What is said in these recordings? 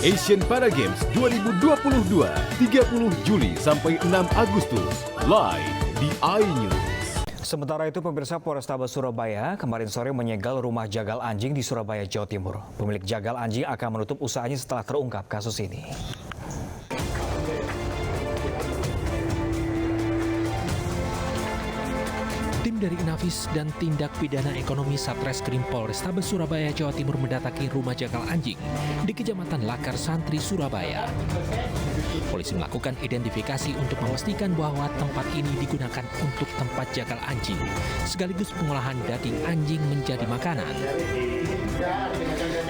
Asian Para Games 2022, 30 Juli sampai 6 Agustus, live di iNews. Sementara itu, pemirsa, Polrestabes Surabaya kemarin sore menyegel rumah jagal anjing di Surabaya, Jawa Timur. Pemilik jagal anjing akan menutup usahanya setelah terungkap kasus ini. Tim dari Inafis dan Tindak Pidana Ekonomi Satreskrim Polrestabes Surabaya, Jawa Timur mendatangi rumah jagal anjing di Kecamatan Lakar Santri, Surabaya. Polisi melakukan identifikasi untuk memastikan bahwa tempat ini digunakan untuk tempat jagal anjing, sekaligus pengolahan daging anjing menjadi makanan.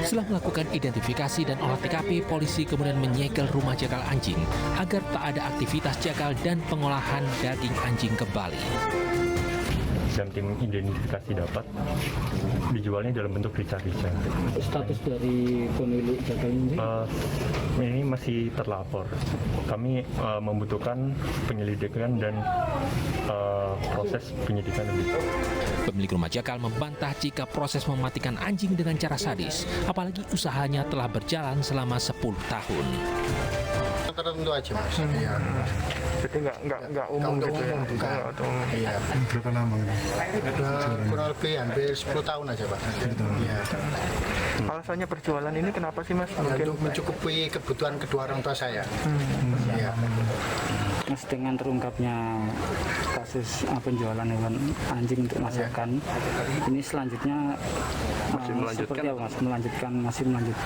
Setelah melakukan identifikasi dan olah TKP, polisi kemudian menyegel rumah jagal anjing agar tak ada aktivitas jagal dan pengolahan daging anjing kembali. Dan tim identifikasi dapat dijualnya dalam bentuk rica-rica. Status dari pemilik jagal ini masih terlapor. Kami membutuhkan penyelidikan dan proses penyidikan lebih. Pemilik rumah jagal membantah jika proses mematikan anjing dengan cara sadis, apalagi usahanya telah berjalan selama 10 tahun. Tertentu aja, Mas. Iya. Jadi nggak umum gitu ya? Iya. Berapa lama ini? Kurang lebih hampir 10 tahun aja, Pak. Iya. Alasannya perjualan ini kenapa sih, Mas? Ya, untuk mencukupi kebutuhan kedua orang tua saya. Iya. Mas, dengan terungkapnya kasus penjualan hewan anjing untuk masakan, ini selanjutnya seperti apa, Mas?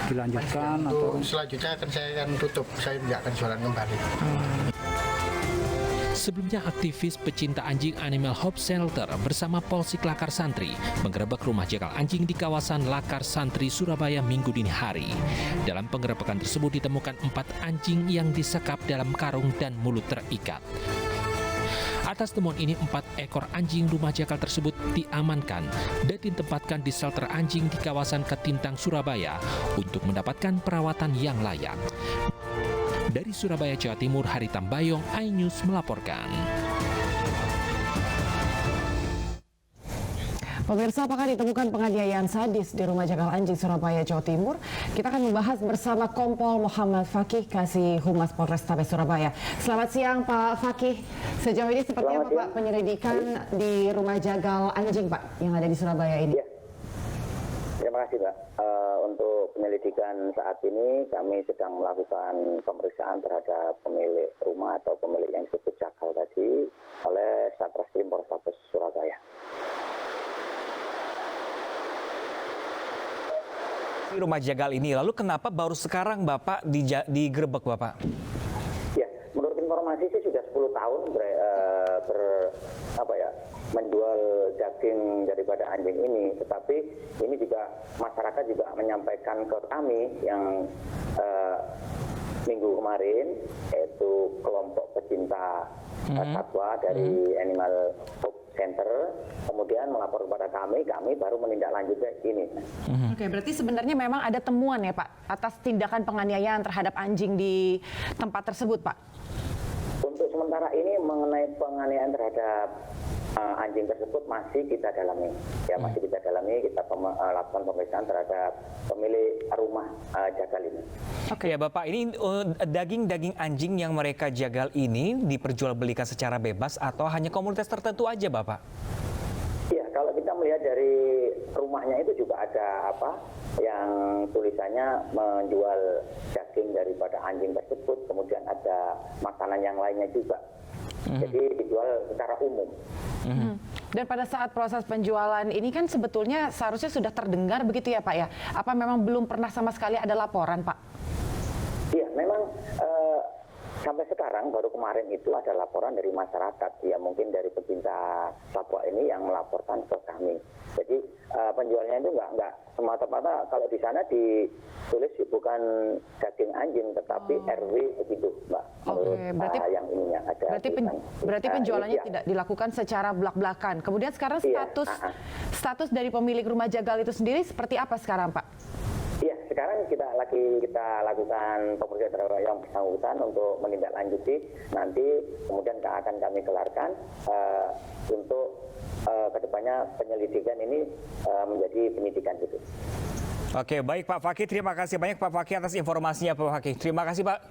Dilanjutkan atau selanjutnya saya akan tutup, saya tidak akan jualan kembali. Sebelumnya, aktivis pecinta anjing Animal Hope Shelter bersama Polsek Lakar Santri menggerebek rumah jagal anjing di kawasan Lakar Santri, Surabaya Minggu dini hari. Dalam penggerebekan tersebut ditemukan 4 anjing yang disekap dalam karung dan mulut terikat. Atas temuan ini, 4 ekor anjing rumah jagal tersebut diamankan dan ditempatkan di shelter anjing di kawasan Ketintang, Surabaya untuk mendapatkan perawatan yang layak. Dari Surabaya, Jawa Timur, Hari Tambayong, iNews melaporkan. Pemirsa, apakah ditemukan penganiayaan sadis di rumah jagal anjing Surabaya, Jawa Timur? Kita akan membahas bersama Kompol Muhammad Fakih, Kasih Humas Polrestabes Surabaya. Selamat siang, Pak Fakih. Sejauh ini seperti apa, Pak, penyelidikan di rumah jagal anjing, Pak, yang ada di Surabaya ini? Ya. Terima kasih, Mbak. Untuk penyelidikan saat ini kami sedang melakukan pemeriksaan terhadap pemilik rumah atau pemilik yang disebut jagal tadi oleh Satreskrim Polrestabes Surabaya. Di rumah jagal ini, lalu kenapa baru sekarang Bapak digerebek, Bapak? Ya, menurut informasi sih sudah 10 tahun menjual daging daripada anjing ini, tetapi ini juga masyarakat juga menyampaikan ke kami yang minggu kemarin, yaitu kelompok pecinta satwa dari Animal Hope Center, kemudian melapor kepada kami baru menindaklanjuti ini. Oke, berarti sebenarnya memang ada temuan ya, Pak, atas tindakan penganiayaan terhadap anjing di tempat tersebut, Pak? Untuk sementara ini mengenai penganiayaan terhadap anjing tersebut masih kita dalami. Ya, masih kita dalami, kita lakukan pemeriksaan terhadap pemilik rumah jagal ini. Oke, ya Bapak, ini daging anjing yang mereka jagal ini diperjualbelikan secara bebas atau hanya komunitas tertentu aja, Bapak? Ya, kalau kita melihat dari rumahnya itu juga ada yang tulisannya menjual daging daripada anjing tersebut, kemudian ada makanan yang lainnya juga. Jadi dijual secara umum. Dan pada saat proses penjualan ini kan sebetulnya seharusnya sudah terdengar begitu ya, Pak, ya? Apa memang belum pernah sama sekali ada laporan, Pak? Iya, memang sampai sekarang baru kemarin itu ada laporan dari masyarakat, ya mungkin dari pecinta satwa ini yang melaporkan ke kami. Jadi penjualnya itu nggak semata-mata kalau di sana ditulis bukan daging anjing tetapi RW begitu, Mbak. Oke, berarti yang ininya ada. Berarti penjualannya tidak dilakukan secara belak-belakan. Kemudian sekarang status dari pemilik rumah jagal itu sendiri seperti apa sekarang, Pak? Iya, sekarang kita lakukan pemeriksaan terhadap yang bersangkutan untuk menindaklanjuti. Nanti kemudian akan kami kelarkan untuk kedepannya penyelidikan ini menjadi penyidikan gitu. Oke, baik Pak Fakih, terima kasih banyak Pak Fakih atas informasinya Pak Fakih. Terima kasih Pak.